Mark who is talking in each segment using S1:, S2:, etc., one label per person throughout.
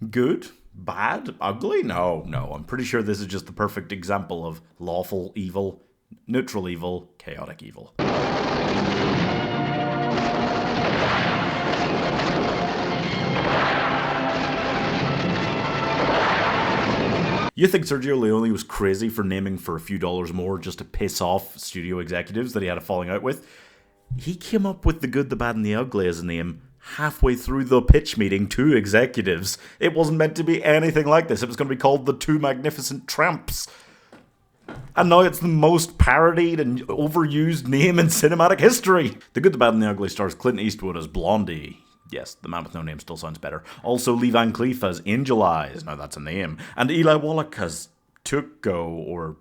S1: Good? Bad? Ugly? No, I'm pretty sure this is just the perfect example of lawful evil, neutral evil, chaotic evil. You think Sergio Leone was crazy for naming for a few dollars more just to piss off studio executives that he had a falling out with? He came up with The Good, the Bad, and the Ugly as a name halfway through the pitch meeting to executives. It wasn't meant to be anything like this. It was going to be called The Two Magnificent Tramps. And now it's the most parodied and overused name in cinematic history. The Good, the Bad, and the Ugly stars Clint Eastwood as Blondie. Yes, the man with no name still sounds better. Also, Lee Van Cleef as Angel Eyes. Now that's a name. And Eli Wallach as Tuco, or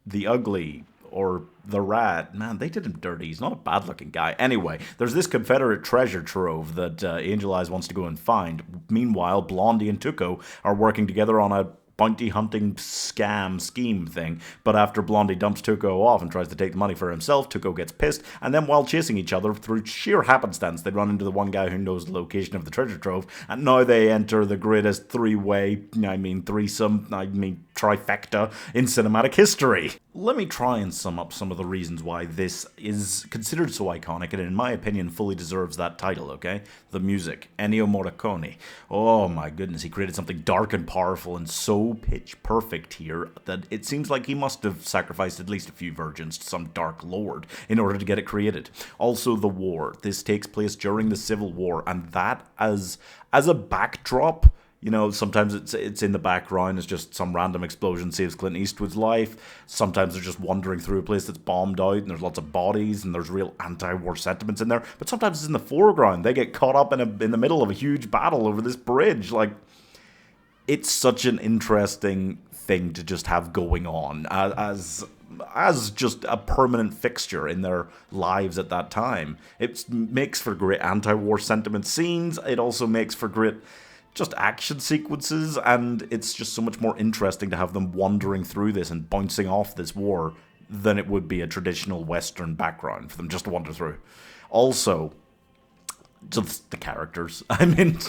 S1: The Ugly, or The Rat. Man, they did him dirty. He's not a bad-looking guy. Anyway, there's this Confederate treasure trove that Angel Eyes wants to go and find. Meanwhile, Blondie and Tuco are working together on a bounty hunting scheme thing, but after Blondie dumps Tuco off and tries to take the money for himself, Tuco gets pissed, and then while chasing each other, through sheer happenstance, they run into the one guy who knows the location of the treasure trove, and now they enter the greatest threesome, trifecta in cinematic history. Let me try and sum up some of the reasons why this is considered so iconic and in my opinion fully deserves that title, okay? The music. Ennio Morricone. Oh my goodness, he created something dark and powerful and so pitch perfect here that it seems like he must have sacrificed at least a few virgins to some dark lord in order to get it created. Also the war. This takes place during the Civil War, and that as a backdrop, you know, sometimes it's in the background, it's just some random explosion saves Clint Eastwood's life. Sometimes they're just wandering through a place that's bombed out and there's lots of bodies and there's real anti-war sentiments in there. But sometimes it's in the foreground. They get caught up in the middle of a huge battle over this bridge. Like, it's such an interesting thing to just have going on as just a permanent fixture in their lives at that time. It makes for great anti-war sentiment scenes. It also makes for great just action sequences, and it's just so much more interesting to have them wandering through this and bouncing off this war than it would be a traditional Western background for them just to wander through. Also, just the characters. I mean,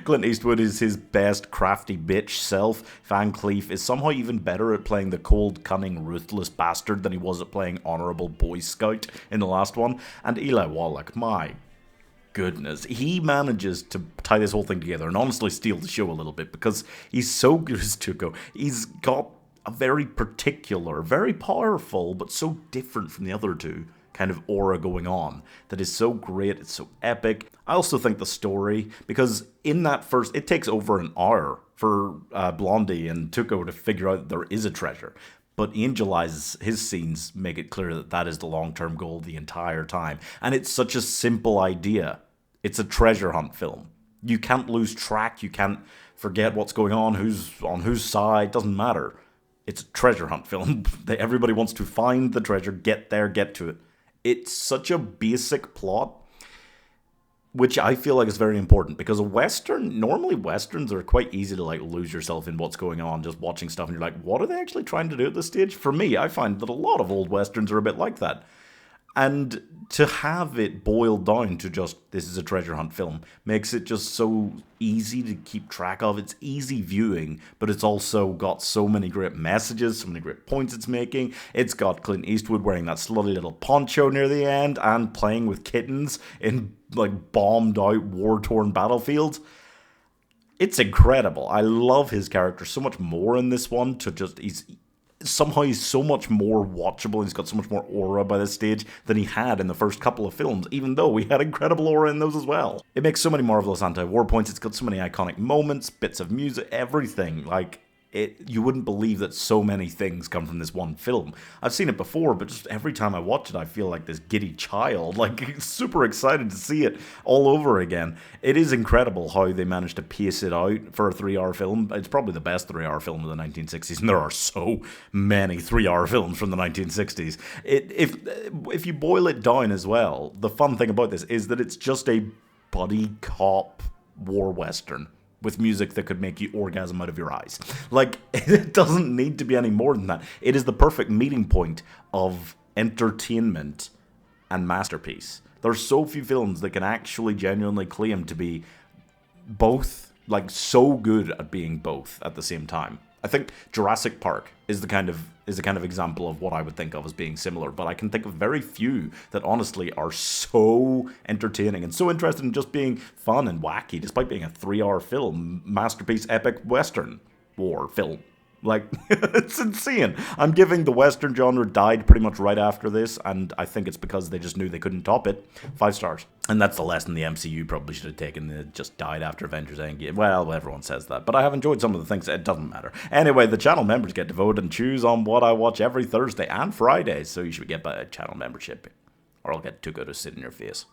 S1: Clint Eastwood is his best crafty bitch self. Van Cleef is somehow even better at playing the cold, cunning, ruthless bastard than he was at playing honourable Boy Scout in the last one. And Eli Wallach, my goodness, he manages to tie this whole thing together and honestly steal the show a little bit because he's so good as Tuco. He's got a very particular, very powerful, but so different from the other two kind of aura going on that is so great, it's so epic. I also think the story, because in that first, it takes over an hour for Blondie and Tuco to figure out that there is a treasure. But Angel Eyes, his scenes make it clear that that is the long-term goal the entire time. And it's such a simple idea. It's a treasure hunt film. You can't lose track. You can't forget what's going on, who's on whose side. Doesn't matter. It's a treasure hunt film. Everybody wants to find the treasure, get there, get to it. It's such a basic plot, which I feel like is very important, because normally Westerns are quite easy to like lose yourself in what's going on, just watching stuff and you're like, what are they actually trying to do at this stage? For me, I find that a lot of old Westerns are a bit like that. And to have it boiled down to just, this is a treasure hunt film, makes it just so easy to keep track of. It's easy viewing, but it's also got so many great messages, so many great points it's making. It's got Clint Eastwood wearing that slutty little poncho near the end and playing with kittens in like bombed out, war-torn battlefields. It's incredible. I love his character so much more in this one. He's so much more watchable. He's got so much more aura by this stage than he had in the first couple of films, even though he had incredible aura in those as well. It makes so many marvelous anti-war points. It's got so many iconic moments, bits of music, everything. Like, you wouldn't believe that so many things come from this one film. I've seen it before, but just every time I watch it, I feel like this giddy child, like super excited to see it all over again. It is incredible how they managed to pace it out for a 3-hour film. It's probably the best 3-hour film of the 1960s, and there are so many 3-hour films from the 1960s. If you boil it down as well, the fun thing about this is that it's just a buddy cop war western with music that could make you orgasm out of your eyes. Like, it doesn't need to be any more than that. It is the perfect meeting point of entertainment and masterpiece. There's so few films that can actually genuinely claim to be both like so good at being both at the same time. I think Jurassic Park is the kind of example of what I would think of as being similar, but I can think of very few that honestly are so entertaining and so interested in just being fun and wacky, despite being a 3-hour film, masterpiece, epic Western war film. Like, it's insane. I'm giving the Western genre died pretty much right after this, and I think it's because they just knew they couldn't top it. 5 stars. And that's the lesson the MCU probably should have taken. It just died after Avengers Endgame. Well, everyone says that, but I have enjoyed some of the things. It doesn't matter. Anyway, the channel members get to vote and choose on what I watch every Thursday and Friday, so you should get a channel membership, or I'll get too good to sit in your face.